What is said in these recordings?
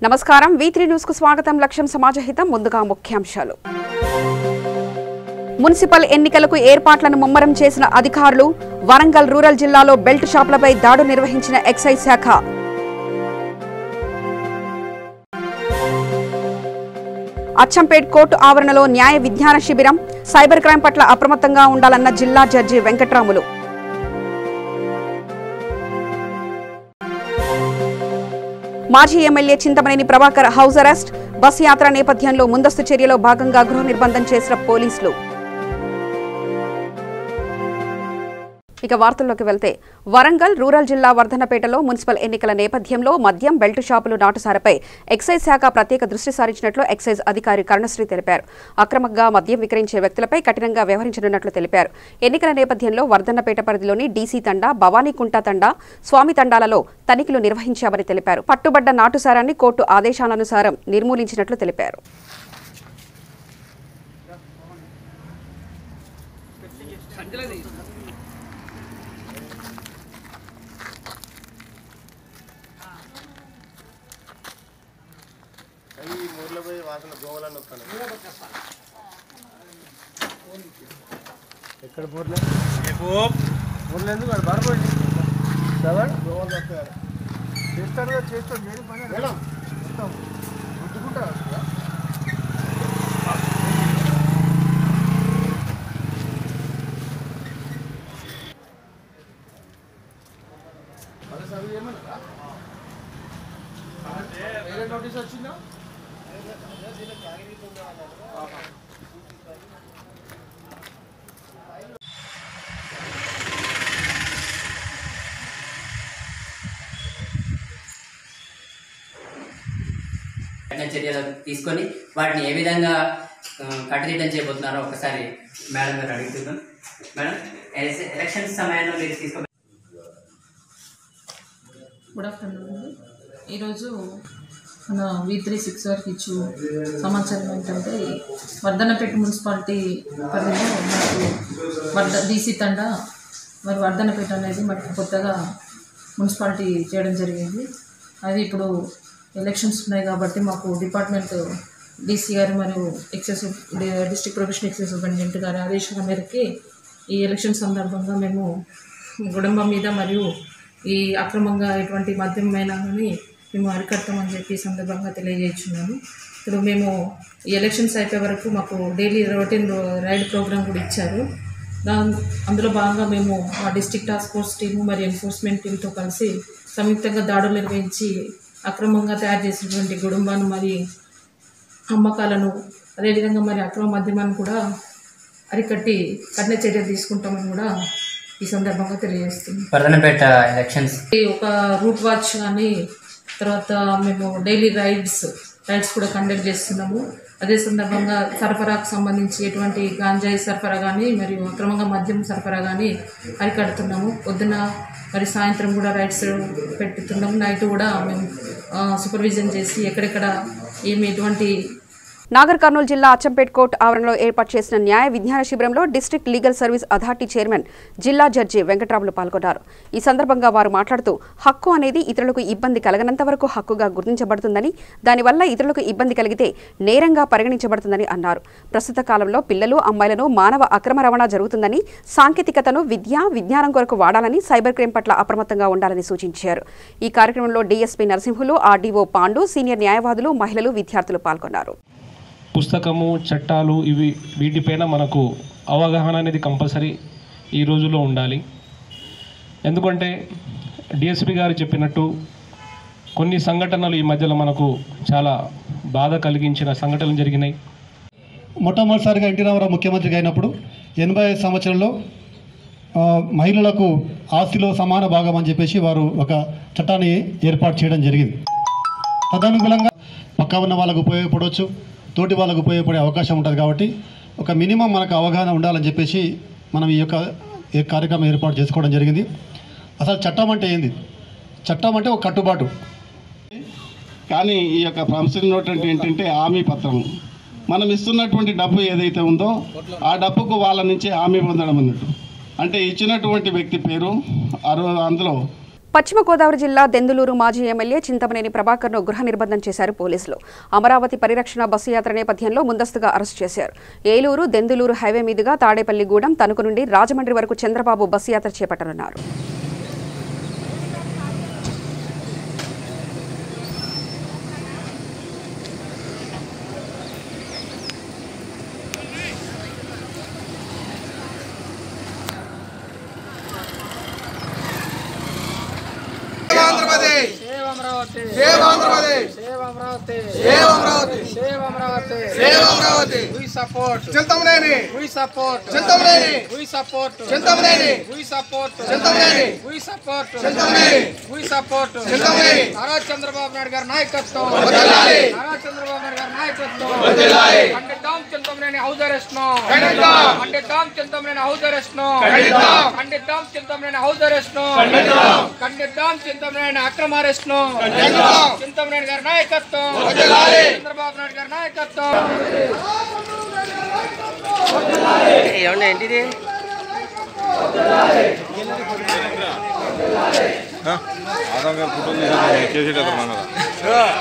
నమస్కారం V3 news కు స్వాగతం. లక్ష్యం సమాజహితం. ముందుగా ముఖ్యాంశాలు. మున్సిపల్ ఎన్నికలకు ఏర్పాట్లను ముమ్మరం చేసిన అధికారులు. వరంగల్ రూరల్ జిల్లాలో బెల్ట్ షాపులపై దాడులు నిర్వహించిన ఎక్సైజ్ శాఖ. అచ్చంపేట్ కోర్టు ఆవరణలో న్యాయ విజ్ఞాన శిబిరం. సైబర్ క్రైమ్ పట్ల అప్రమత్తంగా ఉండాలన్న జిల్లా జడ్జి వెంకట్రాములు. మాజీ MLA Chintamaneni Prabhakar house arrest. Bus యాత్ర నేపథ్యంలో ముందస్తు చర్యలో భాగంగా గృహ నిర్బంధం చేసిన పోలీసులు. ఇక వార్తల్లోకి వెళ్తే, వరంగల్ రూరల్ జిల్లా వర్ధన్నపేటలో మున్సిపల్ ఎన్నికల నేపథ్యంలో మద్యం, బెల్ట్ షాపులు, నాటుసారపై ఎక్సైజ్ శాఖ ప్రత్యేక దృష్టి సారించినట్లు ఎక్సైజ్ అధికారి కరుణశ్రీ తెలిపారు. అక్రమంగా మద్యం విక్రయించే వ్యక్తులపై కఠినంగా వ్యవహరించనున్నట్లు తెలిపారు. ఎన్నికల నేపథ్యంలో వర్ధన్నపేట పరిధిలోని డీసీ తండా, భవానీకుంట తండా, స్వామి తండాలలో తనిఖీలు నిర్వహించామని తెలిపారు. పట్టుబడ్డ నాటుసారాన్ని కోర్టు ఆదేశానుసారం నిర్మూలించినట్లు తెలిపారు. ఎక్కడ బోర్లేదు వాడు బారపడి చేస్తాడు చేస్తాడు పని గుద్దుకుంటా ఏమన్నా వేరే నోటీస్ వచ్చిందా? చర్యలు తీసుకొని వాటిని ఏ విధంగా కట్టుదిట్టం చేయబోతున్నారో ఒకసారి మేడం గారు అడుగుతున్నాం. మేడం, ఎలక్షన్స్ సమయంలో మీరు తీసుకో. Good afternoon. ఈరోజు మన V3 వరకు ఇచ్చు సమాచారం ఏంటంటే, వర్ధన్నపేట మున్సిపాలిటీ పరిధిలో మనకు డీసీ తండా మరి వర్ధన్నపేట అనేది మనకు కొత్తగా మున్సిపాలిటీ చేయడం జరిగింది. అది ఇప్పుడు ఎలక్షన్స్ ఉన్నాయి కాబట్టి మాకు డిపార్ట్మెంట్ డీసీ గారు మరియు డిస్ట్రిక్ట్ ప్రొఫెషనల్ ఎక్సైజ్ సూపరింటెండెంట్ గారి ఆదేశాల మేరకి ఈ ఎలక్షన్ సందర్భంగా మేము కుటుంబం మీద మరియు ఈ అక్రమంగా ఎటువంటి మద్యమైనా కానీ మేము అరికడతామని చెప్పి ఈ సందర్భంగా తెలియజేస్తున్నాము. ఇప్పుడు మేము ఈ ఎలక్షన్స్ అయిపోయే వరకు మాకు డైలీ రొటీన్ రైడ్ ప్రోగ్రామ్ కూడా ఇచ్చారు. అందులో భాగంగా మేము మా డిస్ట్రిక్ట్ టాస్క్ ఫోర్స్ టీము మరియు ఎన్ఫోర్స్మెంట్ టీంతో కలిసి సంయుక్తంగా దాడులు నిర్వహించి అక్రమంగా తయారు చేసినటువంటి గుడుంబాను మరి అమ్మకాలను, అదేవిధంగా మరి అక్రమ మద్యమాన్ని కూడా అరికట్టి కఠిన చర్యలు తీసుకుంటామని కూడా ఈ సందర్భంగా తెలియజేస్తుంది. వర్ధన్నపేట ఎలక్షన్స్ ఒక రూట్ వాచ్ కానీ, తర్వాత మేము డైలీ రైడ్స్ కూడా కండక్ట్ చేస్తున్నాము. అదే సందర్భంగా సరఫరాకు సంబంధించి ఎటువంటి గాంజాయి సరఫరా కానీ మరియు అక్రమంగా మద్యం సరఫరా కానీ అరికడుతున్నాము. పొద్దున మరి సాయంత్రం కూడా రైడ్స్ పెట్టుతున్నాము. నైట్ కూడా మేము సూపర్విజన్ చేసి ఎక్కడెక్కడ ఎటువంటి. నాగర్ కర్నూలు జిల్లా అచ్చంపేట్ కోర్టు ఆవరణలో ఏర్పాటు చేసిన న్యాయ విజ్ఞాన శిబిరంలో district legal service authority chairman జిల్లా జడ్జి వెంకట్రాములు పాల్గొన్నారు. ఈ సందర్భంగా వారు మాట్లాడుతూ, హక్కు అనేది ఇతరులకు ఇబ్బంది కలగనంత వరకు హక్కుగా గుర్తించబడుతుందని, దానివల్ల ఇతరులకు ఇబ్బంది కలిగితే నేరంగా పరిగణించబడుతుందని అన్నారు. ప్రస్తుత కాలంలో పిల్లలు, అమ్మాయిలను మానవ అక్రమ రవాణా జరుగుతుందని, సాంకేతికతను విజ్ఞానం కొరకు వాడాలని, సైబర్ క్రైమ్ పట్ల అప్రమత్తంగా ఉండాలని సూచించారు. ఈ కార్యక్రమంలో DSP Narasimhulu, RDO Pandu, senior న్యాయవాదులు, మహిళలు, విద్యార్థులు పాల్గొన్నారు. పుస్తకము, చట్టాలు వీటిపైన మనకు అవగాహన అనేది కంపల్సరీ ఈ రోజుల్లో ఉండాలి. ఎందుకంటే డిఎస్పీ గారు చెప్పినట్టు కొన్ని సంఘటనలు ఈ మధ్యలో మనకు చాలా బాధ కలిగించిన సంఘటనలు జరిగినాయి. మొట్టమొదటిసారిగా ఎన్టీ రామారావు ముఖ్యమంత్రిగా అయినప్పుడు 85 సంవత్సరంలో మహిళలకు ఆస్తిలో సమాన భాగం అని చెప్పేసి వారు ఒక చట్టాన్ని ఏర్పాటు చేయడం జరిగింది. తదనుగుణంగా పక్క ఉన్న వాళ్ళకు ఉపయోగపడవచ్చు, తోటి వాళ్ళకు ఉపయోగపడే అవకాశం ఉంటుంది. కాబట్టి ఒక మినిమం మనకు అవగాహన ఉండాలని చెప్పేసి మనం ఈ కార్యక్రమం ఏర్పాటు చేసుకోవడం జరిగింది. అసలు చట్టం అంటే ఏంది? చట్టం అంటే ఒక కట్టుబాటు. కానీ ఈ యొక్క ప్రామిసరీ నోట్ అంటే ఏంటంటే హామీ పత్రం. మనం ఇస్తున్నటువంటి డబ్బు ఏదైతే ఉందో ఆ డబ్బుకు వాళ్ళ నుంచి హామీ పొందడం అన్నట్టు. అంటే ఇచ్చినటువంటి వ్యక్తి పేరు అందులో పశ్చిమ గోదావరి జిల్లా దెందులూరు మాజీ ఎమ్మెల్యే చింతమనేని ప్రభాకర్ను గృహ నిర్బంధం చేశారు పోలీసులు. అమరావతి పరిరక్షణ బస్సు యాత్ర నేపథ్యంలో ముందస్తుగా అరెస్టు చేశారు. ఏలూరు దెందులూరు హైవే మీదుగా తాడేపల్లిగూడెం తణుకు నుండి రాజమండ్రి వరకు చంద్రబాబు బస్సు యాత్ర చేపట్టనున్నారు. We support Chintamneni. We support Chintamneni. We support Chintamneni. We support Chintamneni. We support Chintamneni. We support Chintamneni. Nara Chandrababu Naidu garu nayakatvam vadalali. Nara Chandrababu Naidu garu nayakatvam vadalali. Kandiddam Chintamneni house arrest no. Kandiddam. Kandiddam Chintamneni house arrest no. Kandiddam. Kandiddam Chintamneni house arrest no. Kandiddam. Kandiddam Chintamneni akrama arrest no. Kandiddam. Chintamneni garu nayakatvam vadalali. Chandrababu Naidu garu nayakatvam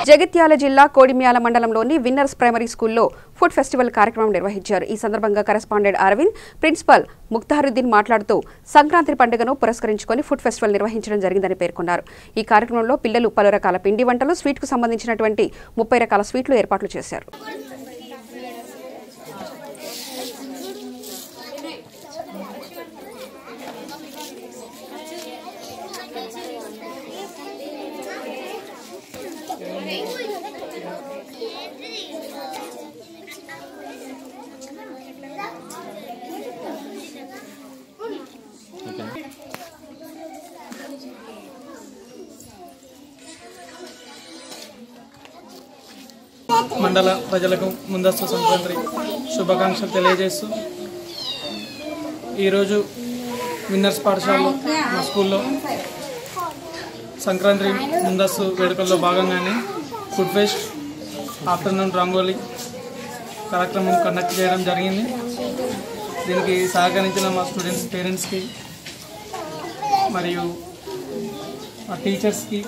Jagtial జిల్లా కోడిమ్యాల మండలంలోని winners primary స్కూల్లో food festival కార్యక్రమం నిర్వహించారు. ఈ సందర్భంగా correspondent Arvind, principal ముక్తారుద్దీన్ మాట్లాడుతూ సంక్రాంతి పండుగను పురస్కరించుకొని ఫుడ్ ఫెస్టివల్ నిర్వహించడం జరిగిందని పేర్కొన్నారు. ఈ కార్యక్రమంలో పిల్లలు పలు రకాల పిండి వంటలు, స్వీట్కు సంబంధించినటువంటి 30 రకాల స్వీట్లు ఏర్పాట్లు చేశారు. మండల ప్రజలకు ముందస్తు సంక్రాంతి శుభాకాంక్షలు తెలియజేస్తూ ఈరోజు విన్నర్స్ పాఠశాలలో మా స్కూల్లో సంక్రాంతి ముందస్తు వేడుకల్లో భాగంగానే ఫుడ్ ఫెస్ట్, ఆఫ్టర్నూన్ రంగోలీ కార్యక్రమం కండక్ట్ చేయడం జరిగింది. దీనికి సహకరించిన మా స్టూడెంట్స్ పేరెంట్స్కి మరియు మా టీచర్స్కి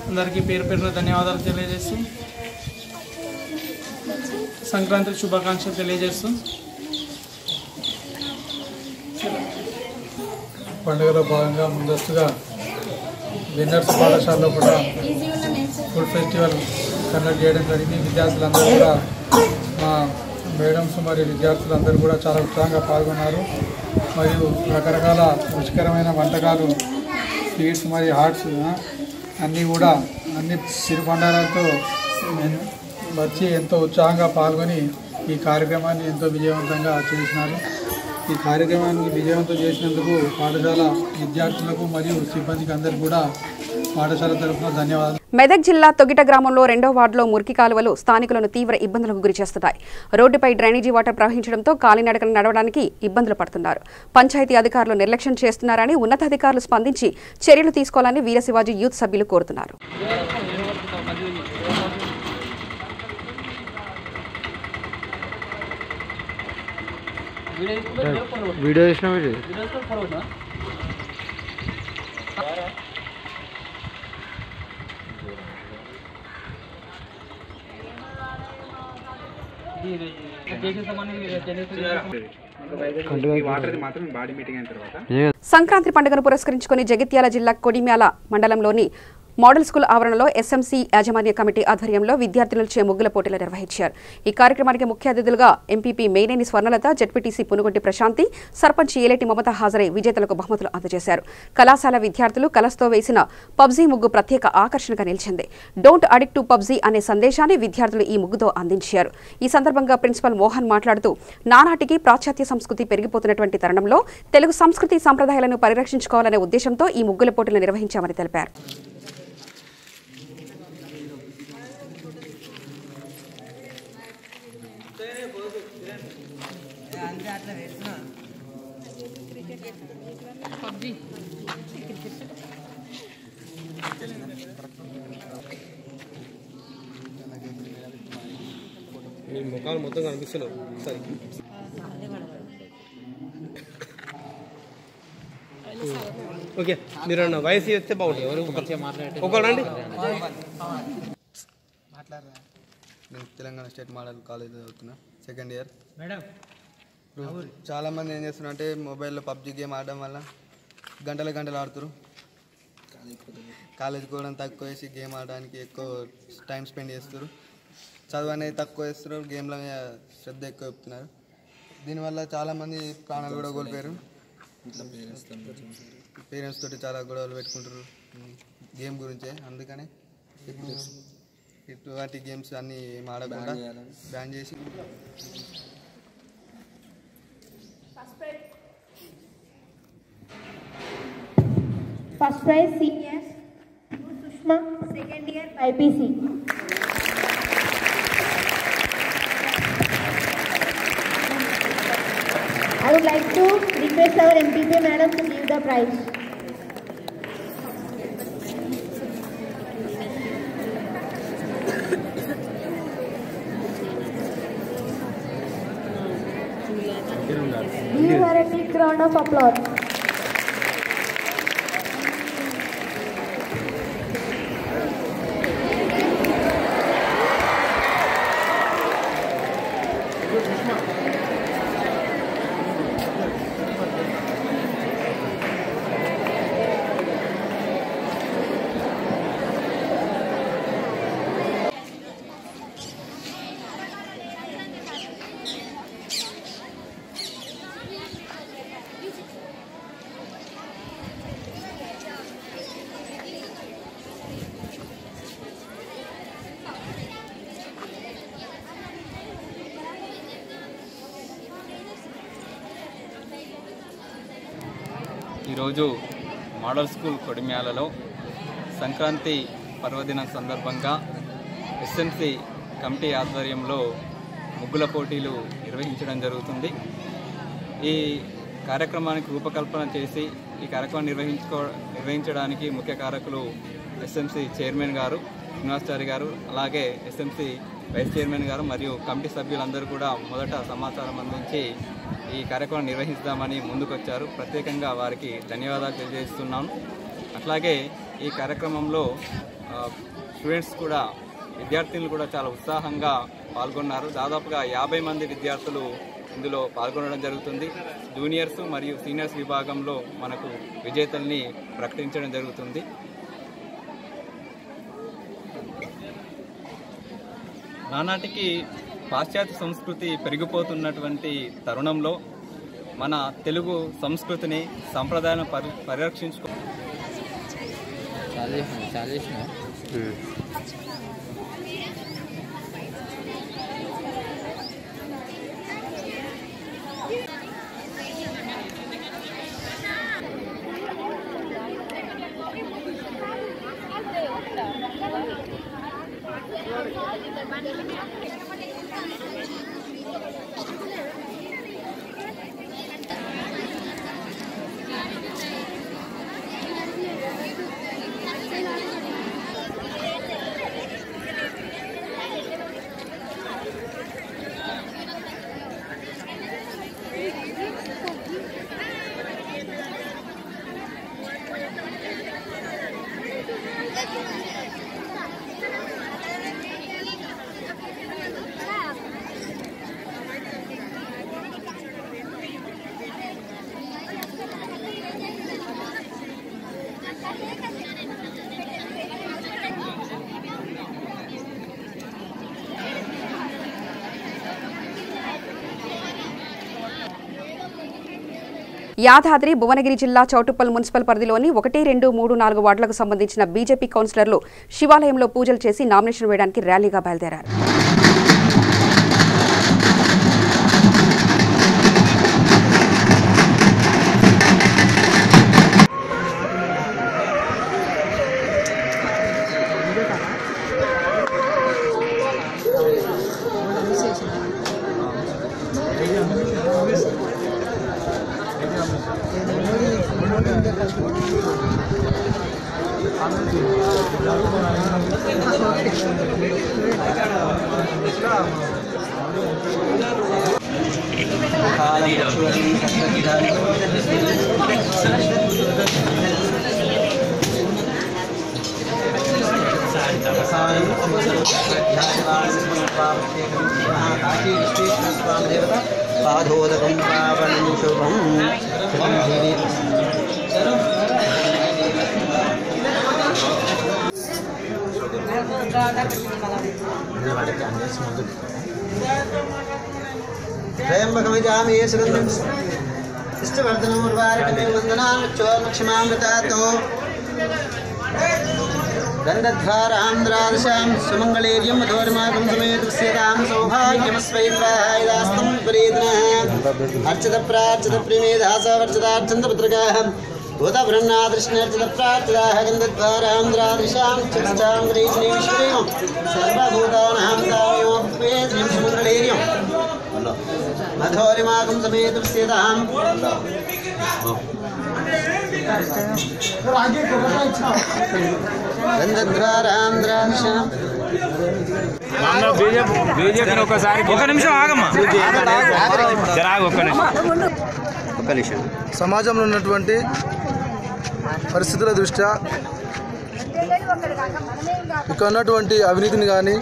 అందరికీ పేరు పేరున ధన్యవాదాలు తెలియజేస్తూ సంక్రాంతి శుభాకాంక్షలు తెలియజేస్తూ పండుగలో భాగంగా ముందస్తుగా విన్నర్స్ పాఠశాలలో కూడా ఫుడ్ ఫెస్టివల్ కండక్ట్ చేయడం జరిగింది. విద్యార్థులందరూ కూడా మా మేడమ్స్ మరియు విద్యార్థులందరూ కూడా చాలా ఉత్సాహంగా పాల్గొన్నారు. మరియు రకరకాల రుచికరమైన వంటకాలు, స్వీట్స్ మరియు హాట్స్ అన్నీ కూడా అన్ని సిరిబండారాలతో వచ్చి ఎంతో ఉత్సాహంగా పాల్గొని ఈ కార్యక్రమాన్ని ఎంతో విజయవంతంగా చేసినారు. ఈ కార్యక్రమాన్ని విజయవంతం చేసినందుకు పాఠశాల విద్యార్థులకు మరియు సిబ్బందికి అందరికీ కూడా పాఠశాల తరఫున ధన్యవాదాలు. మెదక్ జిల్లా తొగిట గ్రామంలో 2వ వార్డులో మురికి కాలువలు స్థానికులను తీవ్ర ఇబ్బందులకు గురిచేస్తున్నాయి. రోడ్డుపై డ్రైనేజీ వాటర్ ప్రవహించడంతో కాలినడకన నడవడానికి ఇబ్బందులు పడుతున్నారు. పంచాయతీ అధికారులు నిర్లక్ష్యం చేస్తున్నారని ఉన్నతాధికారులు స్పందించి చర్యలు తీసుకోవాలని వీరశివాజీ యూత్ సభ్యులు కోరుతున్నారు. సంక్రాంతి పండుగను పురస్కరించుకుని జగిత్యాల జిల్లా కొడిమ్యాల మండలంలోని మోడల్ స్కూల్ ఆవరణలో ఎస్ఎంసీ యాజమాన్య కమిటీ ఆధ్వర్యంలో విద్యార్థులచే ముగ్గుల పోటీలు నిర్వహించారు. ఈ కార్యక్రమానికి ముఖ్య అతిథులుగా ఎంపీపీ మేనేని స్వర్ణలత, జడ్పీటీసీ పునుగొంటి ప్రశాంతి, సర్పంచ్ ఏలేటి మమత హాజరై విజేతలకు బహుమతులు అందజేశారు. కళాశాల విద్యార్థులు కలర్స్తో వేసిన పబ్జీ ముగ్గు ప్రత్యేక ఆకర్షణగా నిలిచింది. డోంట్ అడిక్ట్ టు పబ్జీ అనే సందేశాన్ని విద్యార్థులు ఈ ముగ్గుతో అందించారు. ఈ సందర్భంగా ప్రిన్సిపల్ మోహన్ మాట్లాడుతూ నానాటికి పాశ్చాత్య సంస్కృతి పెరిగిపోతున్నటువంటి తరుణంలో తెలుగు సంస్కృతి సంప్రదాయాలను పరిరక్షించుకోవాలనే ఉద్దేశంతో ఈ ముగ్గుల పోటీలు నిర్వహించామని తెలిపారు. మీ ముఖాలు మొత్తం కనిపిస్తున్నావు సరే ఓకే మీరు వయసు చెప్తే బాగుంటుంది. ఒకరండి. నేను తెలంగాణ స్టేట్ మోడల్ కాలేజ్ చదువుతున్నా, సెకండ్ ఇయర్. చాలామంది ఏం చేస్తున్నారు అంటే మొబైల్లో పబ్జి గేమ్ ఆడడం వల్ల గంటలు ఆడుతారు. కాలేజ్ కూడా తక్కువ వేసి గేమ్ ఆడడానికి ఎక్కువ టైం స్పెండ్ చేస్తారు. చదువు అనేది తక్కువ వేస్తారు, గేమ్ల మీద శ్రద్ధ ఎక్కువ చెప్తున్నారు. దీనివల్ల చాలామంది ప్రాణాలు కూడా కోల్పోయారు. పేరెంట్స్ తోటి చాలా గొడవలు పెట్టుకుంటారు గేమ్ గురించే. అందుకని ఇప్పుడు ఇటువంటి గేమ్స్ అన్నీ ఆడకుండా బ్యాన్ చేసి first prize seniors Sushma, second year BiPC. I would like to request our MPP madam to give the prize. Give her a big round of applause. ఈరోజు మోడల్ స్కూల్ కొడిమ్యాలలో సంక్రాంతి పర్వదినం సందర్భంగా ఎస్ఎంసి కమిటీ ఆధ్వర్యంలో ముగ్గుల పోటీలు నిర్వహించడం జరుగుతుంది. ఈ కార్యక్రమానికి రూపకల్పన చేసి ఈ కార్యక్రమం నిర్వహించడానికి ముఖ్య కారకులు ఎస్ఎంసి చైర్మన్ గారు శ్రీనివాసాచారి గారు, అలాగే ఎస్ఎంసి వైస్ చైర్మన్ గారు మరియు కమిటీ సభ్యులందరూ కూడా మొదట సమాచారం అందించి ఈ కార్యక్రమం నిర్వహిస్తామని ముందుకొచ్చారు. ప్రత్యేకంగా వారికి ధన్యవాదాలు తెలియజేస్తున్నాను. అట్లాగే ఈ కార్యక్రమంలో స్టూడెంట్స్ కూడా, విద్యార్థులు కూడా చాలా ఉత్సాహంగా పాల్గొన్నారు. దాదాపుగా 50 మంది విద్యార్థులు ఇందులో పాల్గొనడం జరుగుతుంది. జూనియర్స్ మరియు సీనియర్స్ విభాగంలో మనకు విజేతల్ని ప్రకటించడం జరుగుతుంది. నానాటికి పాశ్చాత్య సంస్కృతి పెరిగిపోతున్నటువంటి తరుణంలో మన తెలుగు సంస్కృతిని, సంప్రదాయాలను పరిరక్షించుకో యాదాద్రి భువనగిరి జిల్లా చౌటుప్పల్ మున్సిపల్ పరిధిలోని 1, 2, 3, 4 వార్డులకు సంబంధించిన బీజేపీ కౌన్సిలర్లు శివాలయంలో పూజలు చేసి నామినేషన్ వేయడానికి ర్యాలీగా బయలుదేరారు. కాలం పాదోదకం పావనం శుభం త్రయంబకమిజామి సుగంధం ఇష్టవర్ధనం ఉర్వారికమే వందనామృతాతో గంధద్వారాంధ్రాదశాం సుమంగళేర్యం మధోర్మాకం సమేతస్యతాం సౌభాగ్యమస్వైత్రాయదాస్తం విపరీతనః అర్చిత ప్రార్చిత ప్రిమేధాసవర్చితార్చంత పుత్రకాః భూతబ్రహ్మాదృష్ణర్చిత ప్రార్చితాః గంధద్వారాంధ్రాదశాం చక్షాం గ్రీష్ణీశ్వరేయం సర్వభూతానాం సామ్యోపే శ్రీం సుమంగళేర్యం మధోర్మాకం సమేతస్యతాం సమాజంలో ఉన్నటువంటి పరిస్థితుల దృష్ట్యా ఇక్కడ ఉన్నటువంటి అవినీతిని కానీ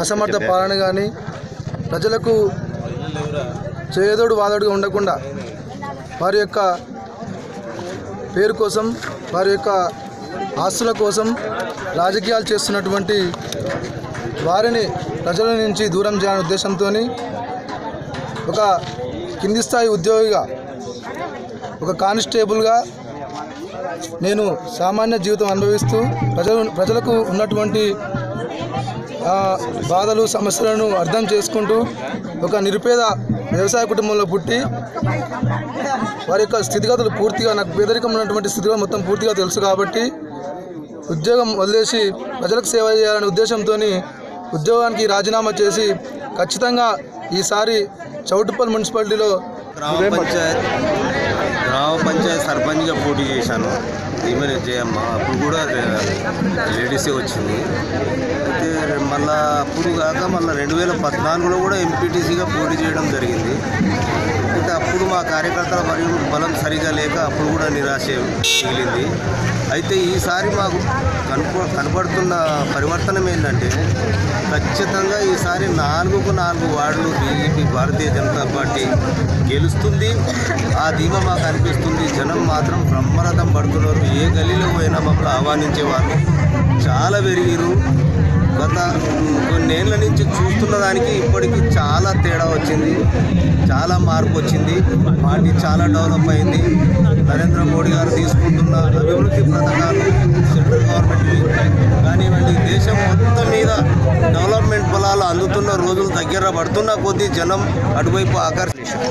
అసమర్థ పాలన కానీ ప్రజలకు చేదోడు వాదోడుగా ఉండకుండా వారి యొక్క పేరు కోసం వారి యొక్క ఆస్తుల కోసం రాజకీయాలు చేస్తున్నటువంటి వారిని ప్రజల నుంచి దూరం చేయాలనే ఉద్దేశంతో ఒక కింది స్థాయి ఉద్యోగిగా ఒక కానిస్టేబుల్గా నేను సామాన్య జీవితం అనుభవిస్తూ ప్రజలకు ఉన్నటువంటి బాధలు సమస్యలను అర్థం చేసుకుంటూ ఒక నిరుపేద వ్యవసాయ కుటుంబంలో పుట్టి వారి యొక్క స్థితిగతులు పూర్తిగా నాకు పేదరికం ఉన్నటువంటి స్థితిగతులు మొత్తం పూర్తిగా తెలుసు కాబట్టి ఉద్యోగం వదిలేసి ప్రజలకు సేవ చేయాలనే ఉద్దేశంతో ఉద్యోగానికి రాజీనామా చేసి ఖచ్చితంగా ఈసారి చౌటుప్పల్ మున్సిపాలిటీలో గ్రామ పంచాయత్ సర్పంచ్గా పోటీ చేశాను. ఈమె జయమ్మ అప్పుడు కూడా లేడీసే వచ్చింది. అయితే మళ్ళా అప్పుడు కాక మళ్ళీ 2014లో కూడా ఎంపీటీసీగా పోటీ చేయడం జరిగింది. అయితే అప్పుడు మా కార్యకర్తల మరియు బలం సరిగా లేక అప్పుడు కూడా నిరాశ మిగిలింది. అయితే ఈసారి మాకు కనపడుతున్న పరివర్తనం ఏంటంటే ఖచ్చితంగా ఈసారి 4కు 4 వార్డులు బీజేపీ భారతీయ జనతా పార్టీ గెలుస్తుంది. ఆ ధీమా మాకు అనిపిస్తుంది. జనం మాత్రం బ్రహ్మరథం పడుతున్నారు. ఏ గల్లీలో పోయినా మమ్మల్ని ఆహ్వానించేవారు చాలా పెరిగిరు. గత కొన్నేళ్ల నుంచి చూస్తున్న దానికి ఇప్పటికీ చాలా తేడా వచ్చింది, చాలా మార్పు వచ్చింది. పార్టీ చాలా డెవలప్ అయింది. నరేంద్ర మోడీ గారు తీసుకుంటున్న అభివృద్ధి పథకాలు సెంట్రల్ గవర్నమెంట్వి కానివ్వండి, దేశం మొత్తం మీద డెవలప్మెంట్ ఫలాలు అందుతున్న రోజులు దగ్గర పడుతున్న కొద్దీ జనం అటువైపు ఆకర్షించారు.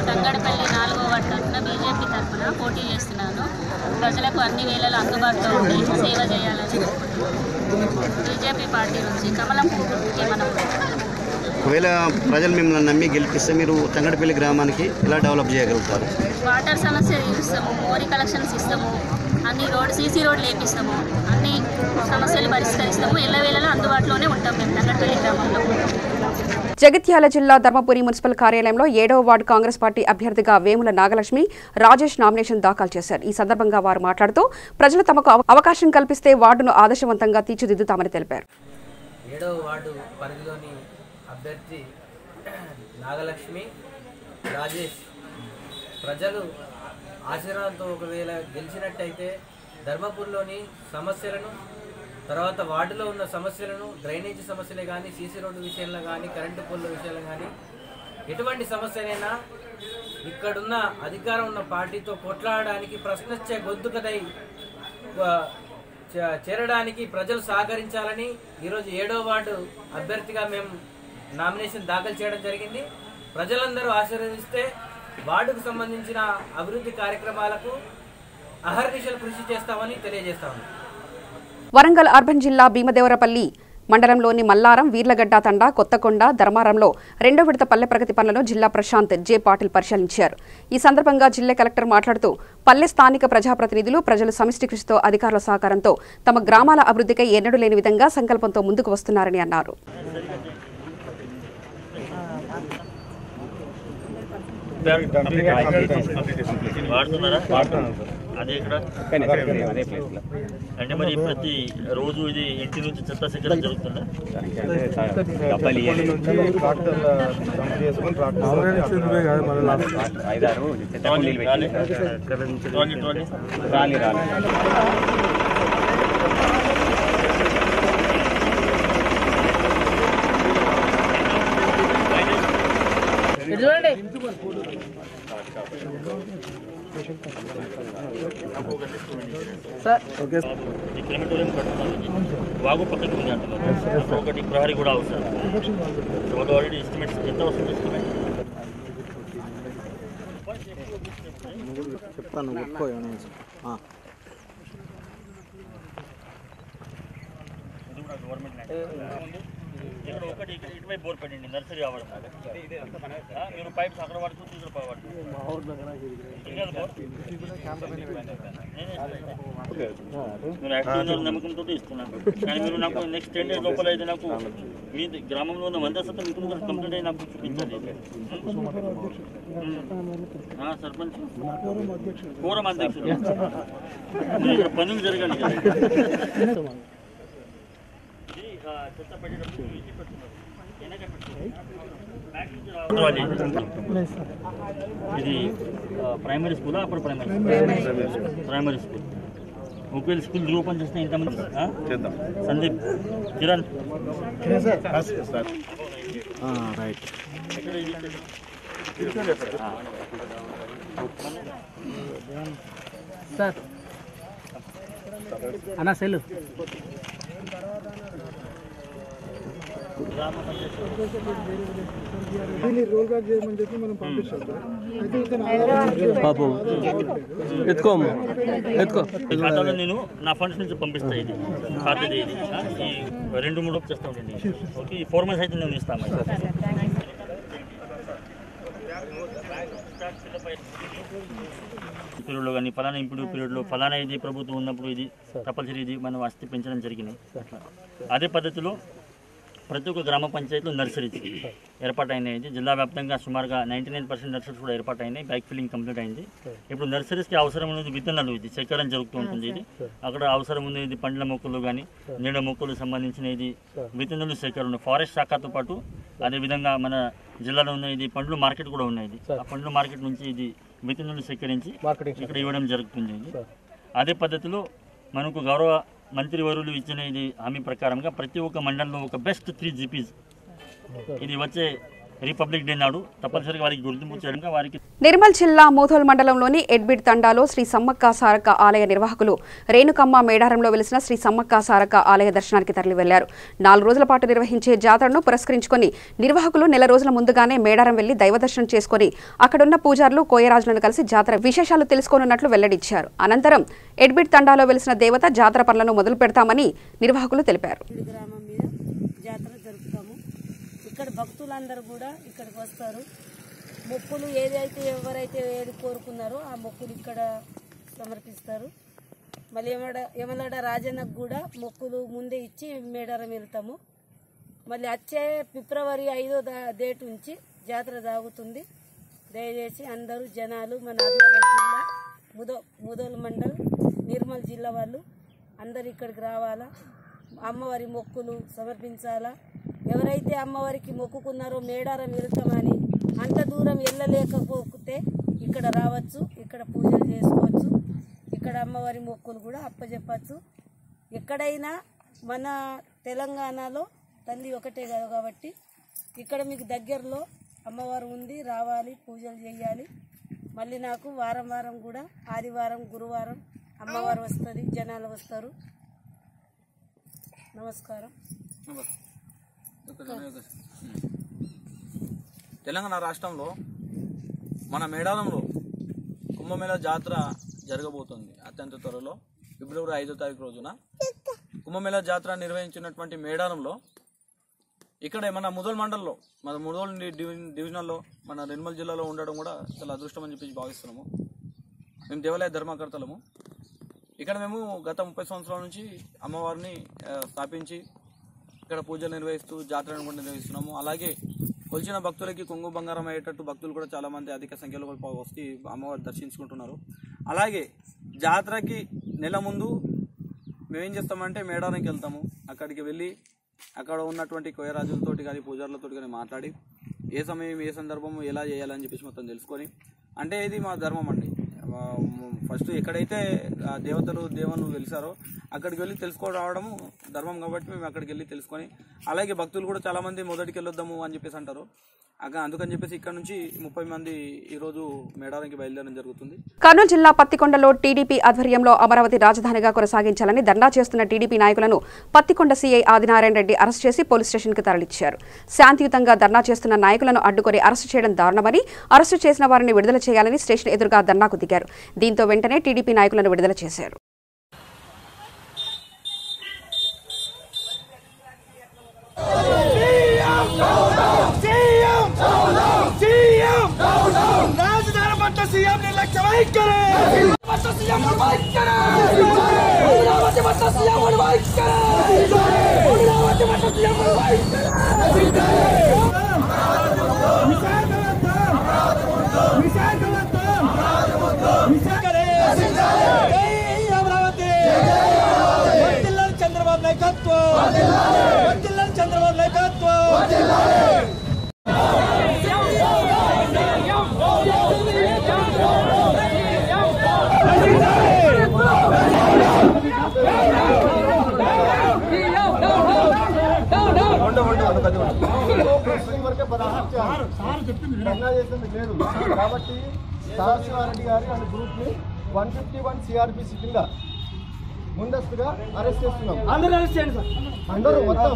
తంగడపల్లి 4వ వార్డు తరఫున బీజేపీ తరఫున పోటీ చేస్తున్నాను. ప్రజలకు అన్ని వేళలు అందుబాటులో ఉండి సేవ చేయాలని బీజేపీ పార్టీ నుంచి కమలంపూర్కి మనం ఒకవేళ ప్రజలు మిమ్మల్ని నమ్మి గెలిపిస్తే మీరు తంగడపల్లి గ్రామానికి ఎలా డెవలప్ చేయగలుగుతారు? వాటర్ సమస్య తీరుస్తాము, మోరీ కలెక్షన్స్ ఇస్తాము, అన్ని సీసీ రోడ్లు వేపిస్తాము, అన్ని సమస్యలు పరిష్కరిస్తాము. ఎల్లవేళలా అందుబాటులోనే ఉంటాం మేము తంగడపల్లి గ్రామంలో. జగిత్యాల జిల్లా ధర్మపురి మున్సిపల్ కార్యాలయంలో 7వ వార్డు కాంగ్రెస్ పార్టీ అభ్యర్థిగా వేముల నాగలక్ష్మి రాజేష్ నామినేషన్ దాఖలు చేశారు. ఈ సందర్భంగా వారు మాట్లాడుతూ ప్రజలు తమకు అవకాశం కల్పిస్తే వార్డును ఆదర్శవంతంగా తీర్చిదిద్దుతామని తెలిపారు. 7వ వార్డు పరిధిలోని అభ్యర్థి నాగలక్ష్మి రాజేష్ ప్రజలు ఆశీర్వాదంతో ఒకవేళ గెలిచినట్టయితే ధర్మపూర్లోని సమస్యలను, తర్వాత వార్డులో ఉన్న సమస్యలను, డ్రైనేజీ సమస్యలే కానీ, సీసీ రోడ్డు విషయంలో కానీ, కరెంటు పోల్ల విషయంలో కానీ, ఎటువంటి సమస్యనైనా ఇక్కడున్న అధికారం ఉన్న పార్టీతో కొట్లాడడానికి, ప్రశ్నించే గొంతుకదై చేరడానికి ప్రజలు సహకరించాలని ఈరోజు 7వ వార్డు అభ్యర్థిగా మేము నామినేషన్ దాఖలు చేయడం జరిగింది. ప్రజలందరూ ఆశీర్వదిస్తే వార్డుకు సంబంధించిన అభివృద్ధి కార్యక్రమాలకు అహర్నిశలు కృషి చేస్తామని తెలియజేస్తాము. వరంగల్ అర్బన్ జిల్లా భీమదేవరపల్లి మండలంలోని మల్లారం, వీర్లగడ్డ తండా, కొత్తకొండ, ధర్మారంలో 2వ విడత పల్లె ప్రగతి పనులను జిల్లా ప్రశాంత్ జె పాటిల్ పరిశీలించారు. ఈ సందర్భంగా జిల్లా కలెక్టర్ మాట్లాడుతూ పల్లె స్థానిక ప్రజాప్రతినిధులు, ప్రజలు సమిష్టి కృషితో అధికారుల సహకారంతో తమ గ్రామాల అభివృద్ధికై ఎన్నడూ లేని విధంగా సంకల్పంతో ముందుకు వస్తున్నారని అన్నారు. అదే ఇక్కడ అంటే మరి ప్రతి రోజు ఇది ఇంటి నుంచి చెత్త సేకరణ జరుగుతుందా? ఈ క్రిమిటోరియం కట్టుకోవాలి, వాగు పక్కకి ఉంది అంటున్నారు, ఒకటి ప్రహరీ కూడా అవసరం. వాళ్ళు ఆల్రెడీ ఎస్టిమేట్స్ ఎంత వస్తుంది? ఎస్టిమేట్ చెప్తాను. గవర్నమెంట్ ఇక్కడ ఒకటి ఇటువైపు బోర్ పెట్టండి, నర్సరీ అవ్వడం. మీరు పైప్స్ అక్కడ పడుతుంది, ఇక్కడ పడుతుంది. మీరు యాక్టివ్ నమ్మకంతో ఇస్తున్నాను, కానీ మీరు నాకు నెక్స్ట్ 10 days లోపల అయితే నాకు మీ గ్రామంలో ఉన్న 100% మీకు కంప్లీట్ అయ్యి నాకు చూపించాలి. సర్పంచ్ కోరం అధ్యక్షుడు ఇక్కడ పనులు జరగాలి కదా. చెత్త పెట్టేటప్పుడు ఇది పెట్టున్నారు, ఇది ప్రైమరీ స్కూలా? అప్పుడు ప్రైమరీ స్కూల్. ఒకవేళ స్కూల్ ఓపెన్ చేస్తే ఎంతమంది? సందీప్, కిరణ్ రైట్. సార్ అన్నా సెల్ ఖాతాలో నేను నా ఫండ్స్ నుంచి పంపిస్తా. ఇది ఖాతాది, ఇది ఈ 2-3 చేస్తా ఉండండి. ఓకే, ఈ 4 months అయితే నేను ఇస్తాను. పీరియడ్లో కానీ ఫలానా ఇంప్రూవ్ పీరియడ్లో ఫలానా ఇది ప్రభుత్వం ఉన్నప్పుడు ఇది తప్పనిసరి ఇది మనం ఆస్తి పెంచడం జరిగినాయి. అదే పద్ధతిలో ప్రతి ఒక్క గ్రామ పంచాయతీలో నర్సరీస్ ఏర్పాటైనాయి. జిల్లా వ్యాప్తంగా సుమారుగా 99% నర్సరీస్ కూడా ఏర్పాటైనాయి. బ్యాక్ ఫిల్లింగ్ కంప్లీట్ అయింది. ఇప్పుడు నర్సరీస్కి అవసరం ఉన్నది విత్తనాలు, ఇది సేకరణ జరుగుతూ ఉంటుంది. ఇది అక్కడ అవసరం ఉంది, ఇది పండ్ల మొక్కలు కానీ నీడ మొక్కలు సంబంధించిన ఇది విత్తనాలు సేకరణ. ఫారెస్ట్ శాఖతో పాటు అదేవిధంగా మన జిల్లాలో ఉన్న ఇది పండ్లు మార్కెట్ కూడా ఉన్నాయి. ఆ పండ్ల మార్కెట్ నుంచి ఇది విత్తనాలు సేకరించి ఇక్కడ ఇవ్వడం జరుగుతుంది. అదే పద్ధతిలో మనకు గౌరవ మంత్రివర్యులు ఇచ్చిన ఇది హామీ ప్రకారంగా ప్రతి ఒక్క మండలంలో ఒక బెస్ట్ 3 GPs ఇది వచ్చే రిపబ్లిక్ డే నాడు తప్పనిసరిగా వారికి గుర్తింపు చేయడంగా వారికి. నిర్మల్ జిల్లా మోధోల్ మండలంలోని ఎడ్బిడ్ తండాలో శ్రీ సమ్మక్క సారక్క ఆలయ నిర్వాహకులు రేణుకమ్మ మేడారంలో వెలిసిన శ్రీ సమ్మక్క సారక్క ఆలయ దర్శనానికి తరలి వెళ్లారు. 4 రోజుల పాటు నిర్వహించే జాతరను పురస్కరించుకొని నిర్వాహకులు నెల రోజుల ముందుగానే మేడారం వెళ్లి దైవ దర్శనం చేసుకుని అక్కడున్న పూజారులు కోయరాజులను కలిసి జాతర విశేషాలు తెలుసుకోనున్నట్లు వెల్లడించారు. అనంతరం ఎడ్బిడ్ తండాలో వెలిసిన దేవత జాతర పనులను మొదలు పెడతామని నిర్వాహకులు తెలిపారు. ఇక్కడ భక్తులందరూ కూడా ఇక్కడికి వస్తారు. మొక్కులు ఎవరైతే ఏది కోరుకున్నారో ఆ మొక్కులు ఇక్కడ సమర్పిస్తారు. మళ్ళీ యమలాడ రాజన్నకు కూడా మొక్కులు ముందే ఇచ్చి మేడారం వెళ్తాము. మళ్ళీ వచ్చే ఫిబ్రవరి 5వ డేట్ నుంచి జాతర సాగుతుంది. దయచేసి అందరూ జనాలు మన ఆదిలాబాద్ జిల్లా ముదోల్ మండల్ నిర్మల్ జిల్లా వాళ్ళు అందరు ఇక్కడికి రావాలా, అమ్మవారి మొక్కులు సమర్పించాలా. ఎవరైతే అమ్మవారికి మొక్కుకున్నారో మేడారం వెళ్తామని అంత దూరం వెళ్ళలేకపోతే ఇక్కడ రావచ్చు, ఇక్కడ పూజలు చేసుకోవచ్చు, ఇక్కడ అమ్మవారి మొక్కులు కూడా అప్పచెప్పచ్చు. ఎక్కడైనా మన తెలంగాణలో తల్లి ఒకటే కదా కాబట్టి ఇక్కడ మీకు దగ్గరలో అమ్మవారు ఉంది, రావాలి, పూజలు చేయాలి. మళ్ళీ నాకు వారం కూడా ఆదివారం గురువారం అమ్మవారు వస్తుంది, జనాలు వస్తారు. నమస్కారం. తెలంగాణ రాష్ట్రంలో మన మేడారంలో కుంభమేళా జాతర జరగబోతుంది. అత్యంత త్వరలో ఫిబ్రవరి 5వ తారీఖు రోజున కుంభమేళా జాతర నిర్వహించినటువంటి మేడారంలో ఇక్కడ మన ముదోల్ మండలంలో మన ముదోల్ డివిజనల్లో మన నిర్మల్ జిల్లాలో ఉండడం కూడా చాలా అదృష్టం అని చెప్పి భావిస్తున్నాము. మేము దేవాలయ ధర్మకర్తలము. ఇక్కడ మేము గత 30 సంవత్సరాల నుంచి అమ్మవారిని స్థాపించి ఇక్కడ పూజలు నిర్వహిస్తూ జాతరను కూడా నిర్వహిస్తున్నాము. అలాగే కొలిచిన భక్తులకి కొంగు బంగారం అయ్యేటట్టు భక్తులు కూడా చాలా మంది అధిక సంఖ్యలో వచ్చి అమ్మవారిని దర్శించుకుంటున్నారు. అలాగే జాతరకి నెల ముందు మేమేం చేస్తామంటే మేడారానికి వెళ్తాము. అక్కడికి వెళ్ళి అక్కడ ఉన్నటువంటి కోయరాజులతోటి కానీ పూజారులతోటి కానీ మాట్లాడి ఏ సమయం ఏ సందర్భము ఎలా చేయాలని చెప్పేసి మొత్తం తెలుసుకొని, అంటే ఇది మా ధర్మం అండి. ఫస్ట్ ఎక్కడైతే దేవుళ్ళు వెలిసారో అక్కడికి వెళ్ళి తెలుసుకోవడము ధర్మం కాబట్టి మేము అక్కడికి వెళ్ళి తెలుసుకొని, అలాగే భక్తులు కూడా చాలా మంది మొదటికి వెళ్ళొద్దాము అని చెప్పేసి అంటారు. అందుకని చెప్పేసి ఇక్కడ నుంచి 30 మంది ఈరోజు మేడారానికి బయలుదేరడం జరుగుతుంది. కర్నూలు జిల్లా పత్తికొండలో టీడీపీ ఆధ్వర్యంలో అమరావతి రాజధానిగా కొనసాగించాలని ధర్నా చేస్తున్న టీడీపీ నాయకులను పత్తికొండ సీఐ ఆదినారాయణ రెడ్డి అరెస్ట్ చేసి పోలీస్ స్టేషన్కి తరలించారు. శాంతియుతంగా ధర్నా చేస్తున్న నాయకులను అడ్డుకొని అరెస్టు చేయడం దారుణమని, అరెస్టు చేసిన వారిని విడుదల చేయాలని స్టేషన్ ఎదురుగా ధర్నాకు దిగారు. దీంతో వెంటనే టీడీపీ నాయకులను విడుదల చేశారు. రాజధాని పట్ల సీఎం నిర్లక్ష్య వైఖరి, సీఎం వైఖరి, అమరావతి పట్ల సీఎం వైఖరి, అమరావతి పట్ల సీఎం వైఖరి. చంద్రబాబు నాయకత్వం, చంద్రబాబు నాయకత్వం. కాబట్టి సదాశివారెడ్డి గారి అండ్ గ్రూప్ ని 151 సిఆర్పిసి కింద ముందస్తుగా అరెస్ట్ చేస్తున్నాం. అందరూ అరెస్ట్ చేయండి సార్. అందరూ మొత్తం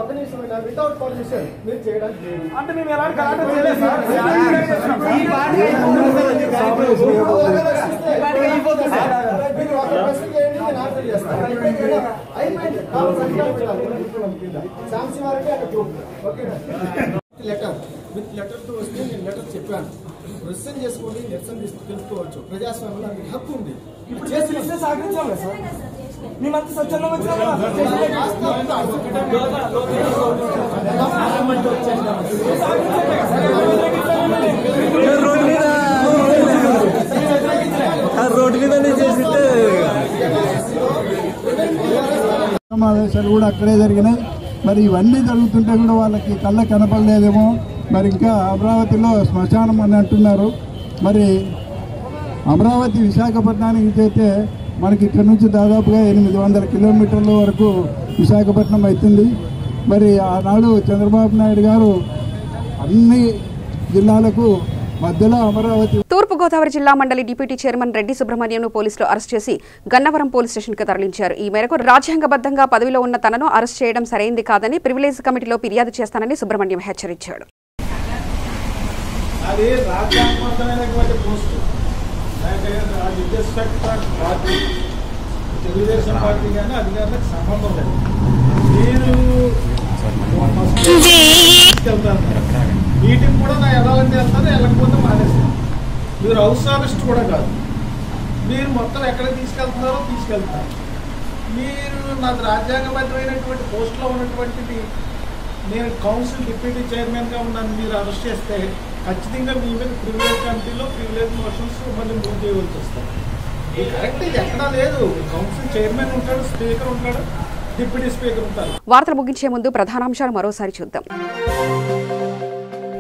ఒక నిమిషం వితౌట్ పర్మిషన్ మీరు చేయడానికి అంటే మేము ఎలాంటి కలెక్టర్ చేయలేదు సార్. లెటర్ విత్ లెటర్తో వస్తే నేను లెటర్ చెప్పాను, రిసైన్ చేసుకోండి, నిరసన తెలుసుకోవచ్చు, ప్రజాస్వామ్యంలో మీకు హక్కు ఉంది. చేసి సహకరించాలి సార్. మేమంతా స్వచ్ఛంగా వచ్చినా రోడ్డు మీద సమావేశాలు కూడా అక్కడే జరిగినాయి. మరి ఇవన్నీ జరుగుతుంటే కూడా వాళ్ళకి కళ్ళ కనపడలేదేమో. మరి ఇంకా అమరావతిలో శ్మశానం అని అంటున్నారు. మరి అమరావతి విశాఖపట్నానికి చేస్తే మనకి ఇక్కడ నుంచి దాదాపుగా 800 కిలోమీటర్ల వరకు విశాఖపట్నం అవుతుంది. మరి ఆనాడు చంద్రబాబు నాయుడు గారు అన్ని జిల్లాలకు మధ్యలో అమరావతి. తూర్పుగోదావరి జిల్లా మండలి డిప్యూటీ చైర్మన్ రెడ్డి సుబ్రహ్మణ్యంను పోలీసులు అరెస్ట్ చేసి గన్నవరం పోలీస్ స్టేషన్కు తరలించారు. ఈ మేరకు రాజ్యాంగబద్ధంగా పదవిలో ఉన్న తనను అరెస్ట్ చేయడం సరైంది కాదని ప్రివిలేజ్ కమిటీలో ఫిర్యాదు చేస్తానని సుబ్రహ్మణ్యం హెచ్చరించాడు. తెలుగుదేశం పార్టీ కానీ అధికారులకు సంబంధం లేదు. మీటింగ్ కూడా నా వెళ్ళాలంటే వెళ్తాను, వెళ్ళకపోతే మానేస్తాను. మీరు హౌస్ ఆరెస్ట్ కూడా కాదు, మీరు మొత్తం ఎక్కడ తీసుకెళ్తున్నారో తీసుకెళ్తారు. మీరు నాకు రాజ్యాంగబద్ధమైనటువంటి పోస్టులో ఉన్నటువంటిది, నేను కౌన్సిల్ డిప్యూటీ చైర్మన్గా ఉన్నాను, మీరు అరెస్ట్ చేస్తే ఖచ్చితంగా మీ మీద ప్రివిలేజ్ కమిటీలో ప్రివిలేజ్ మోషన్స్ మళ్ళీ మూవ్ చేయవలసి వస్తారు. ఇది కరెక్ట్, ఇది ఎక్కడా లేదు. కౌన్సిల్ చైర్మన్ ఉంటాడు, స్పీకర్ ఉంటాడు, డిప్యూటీ స్పీకర్ ఉంటారు. వార్తలు ముగించే ముందు ప్రధానాంశాలు మరోసారి చూద్దాం.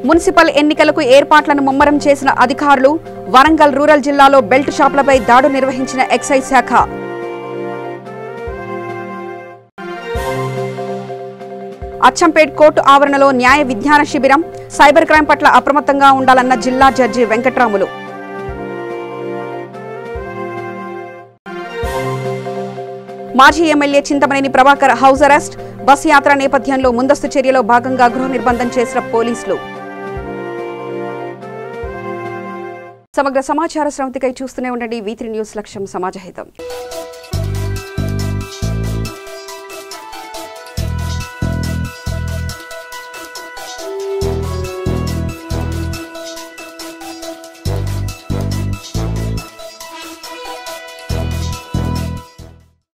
మున్సిపల్ ఎన్నికలకు ఏర్పాట్లను ముమ్మరం చేసిన అధికారులు. వరంగల్ రూరల్ జిల్లాలో బెల్ట్ షాపులపై దాడులు నిర్వహించిన ఎక్సైజ్ శాఖ. అచ్చంపేట్ కోర్టు ఆవరణలో న్యాయ విజ్ఞాన శిబిరం. సైబర్ క్రైమ్ పట్ల అప్రమత్తంగా ఉండాలన్న జిల్లా జడ్జి వెంకట్రాములు. మాజీ MLA Chintamaneni Prabhakar house arrest. Bus యాత్ర నేపథ్యంలో ముందస్తు చర్యలో భాగంగా గృహ నిర్బంధం చేసిన పోలీసులు. సమగ్ర సమాచార స్రవంతికై చూస్తూనే ఉండండి V3 న్యూస్. లక్ష్యం సమాజహితం.